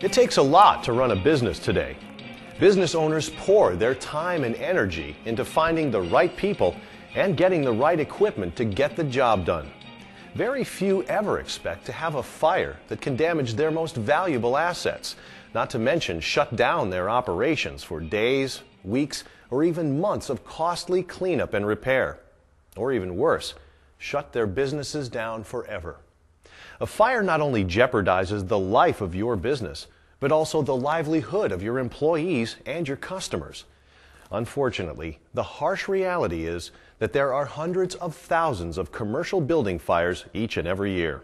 It takes a lot to run a business today. Business owners pour their time and energy into finding the right people and getting the right equipment to get the job done. Very few ever expect to have a fire that can damage their most valuable assets, not to mention shut down their operations for days, weeks, or even months of costly cleanup and repair. Or even worse, shut their businesses down forever. A fire not only jeopardizes the life of your business, but also the livelihood of your employees and your customers. Unfortunately, the harsh reality is that there are hundreds of thousands of commercial building fires each and every year.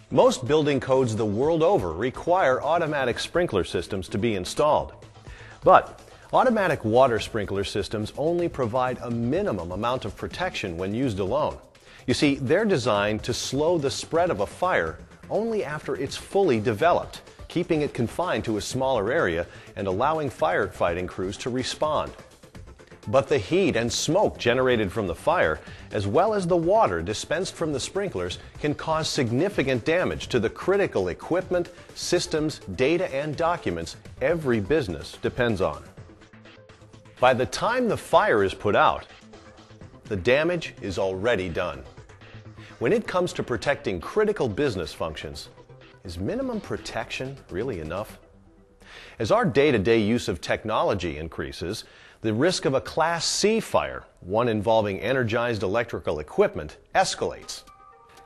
Most building codes the world over require automatic sprinkler systems to be installed. But automatic water sprinkler systems only provide a minimum amount of protection when used alone. You see, they're designed to slow the spread of a fire only after it's fully developed, keeping it confined to a smaller area and allowing firefighting crews to respond. But the heat and smoke generated from the fire, as well as the water dispensed from the sprinklers, can cause significant damage to the critical equipment, systems, data, and documents every business depends on. By the time the fire is put out, the damage is already done. When it comes to protecting critical business functions, is minimum protection really enough? As our day-to-day use of technology increases, the risk of a Class C fire, one involving energized electrical equipment, escalates.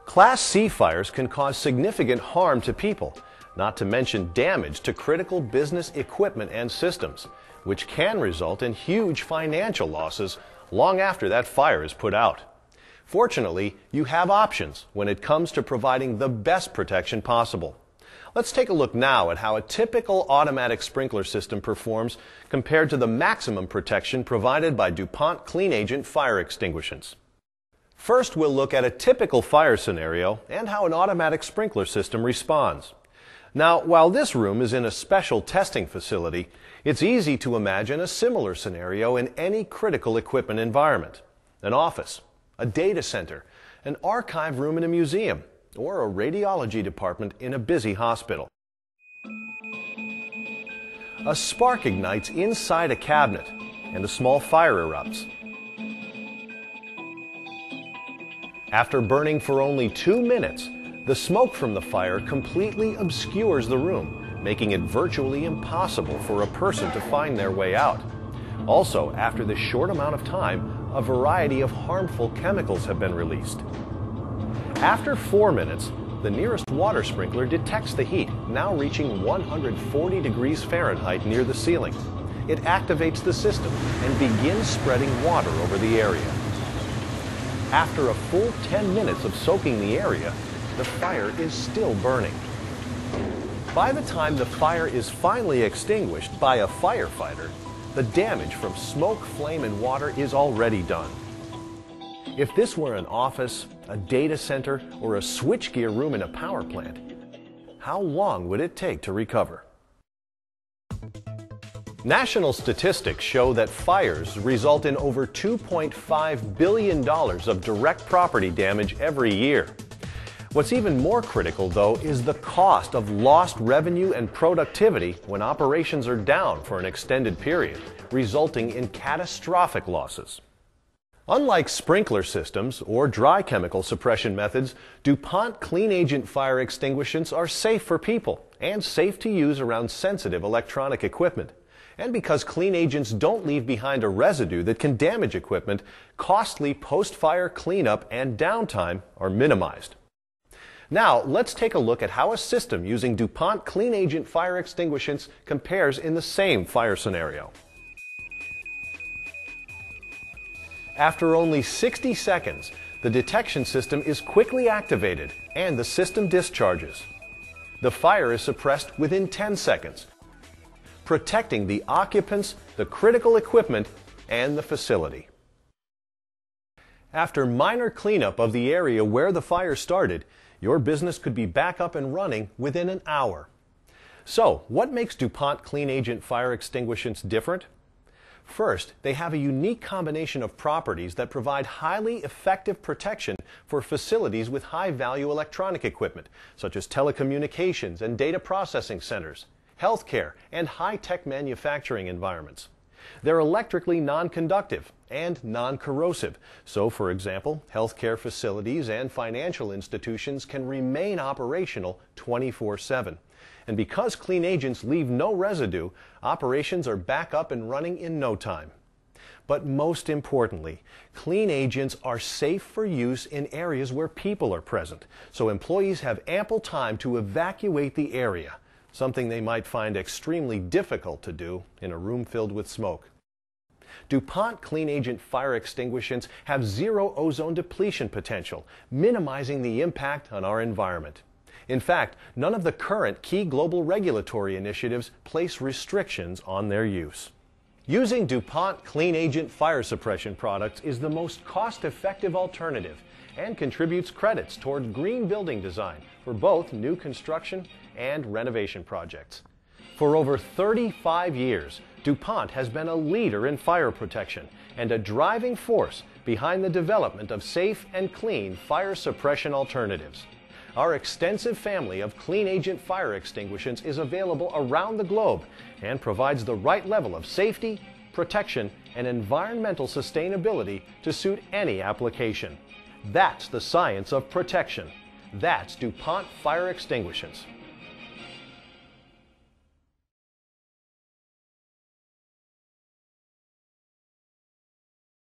Class C fires can cause significant harm to people, not to mention damage to critical business equipment and systems, which can result in huge financial losses long after that fire is put out. Fortunately, you have options when it comes to providing the best protection possible. Let's take a look now at how a typical automatic sprinkler system performs compared to the maximum protection provided by DuPont Clean Agent fire extinguishants. First, we'll look at a typical fire scenario and how an automatic sprinkler system responds. Now, while this room is in a special testing facility, it's easy to imagine a similar scenario in any critical equipment environment. An office, a data center, an archive room in a museum, or a radiology department in a busy hospital. A spark ignites inside a cabinet, and a small fire erupts. After burning for only 2 minutes, the smoke from the fire completely obscures the room, making it virtually impossible for a person to find their way out. Also, after this short amount of time, a variety of harmful chemicals have been released. After 4 minutes, the nearest water sprinkler detects the heat, now reaching 140 degrees Fahrenheit near the ceiling. It activates the system and begins spreading water over the area. After a full 10 minutes of soaking the area, the fire is still burning. By the time the fire is finally extinguished by a firefighter, the damage from smoke, flame, and water is already done. If this were an office, a data center, or a switchgear room in a power plant, how long would it take to recover? National statistics show that fires result in over $2.5 billion of direct property damage every year. What's even more critical, though, is the cost of lost revenue and productivity when operations are down for an extended period, resulting in catastrophic losses. Unlike sprinkler systems or dry chemical suppression methods, DuPont Clean Agent fire extinguishants are safe for people and safe to use around sensitive electronic equipment. And because clean agents don't leave behind a residue that can damage equipment, costly post-fire cleanup and downtime are minimized. Now, let's take a look at how a system using DuPont Clean Agent fire extinguishants compares in the same fire scenario. After only 60 seconds, the detection system is quickly activated and the system discharges. The fire is suppressed within 10 seconds, protecting the occupants, the critical equipment, and the facility. After minor cleanup of the area where the fire started, your business could be back up and running within an hour. So, what makes DuPont Clean Agent fire extinguishants different? First, they have a unique combination of properties that provide highly effective protection for facilities with high-value electronic equipment, such as telecommunications and data processing centers, healthcare, and high-tech manufacturing environments. They're electrically non-conductive and non-corrosive, so for example, healthcare facilities and financial institutions can remain operational 24/7. And because clean agents leave no residue, operations are back up and running in no time. But most importantly, clean agents are safe for use in areas where people are present, so employees have ample time to evacuate the area, something they might find extremely difficult to do in a room filled with smoke. DuPont Clean Agent fire extinguishants have zero ozone depletion potential, minimizing the impact on our environment. In fact, none of the current key global regulatory initiatives place restrictions on their use. Using DuPont Clean Agent fire suppression products is the most cost-effective alternative and contributes credits toward green building design for both new construction and renovation projects. For over 35 years, DuPont has been a leader in fire protection and a driving force behind the development of safe and clean fire suppression alternatives. Our extensive family of clean agent fire extinguishants is available around the globe and provides the right level of safety, protection, and environmental sustainability to suit any application. That's the science of protection. That's DuPont fire extinguishants.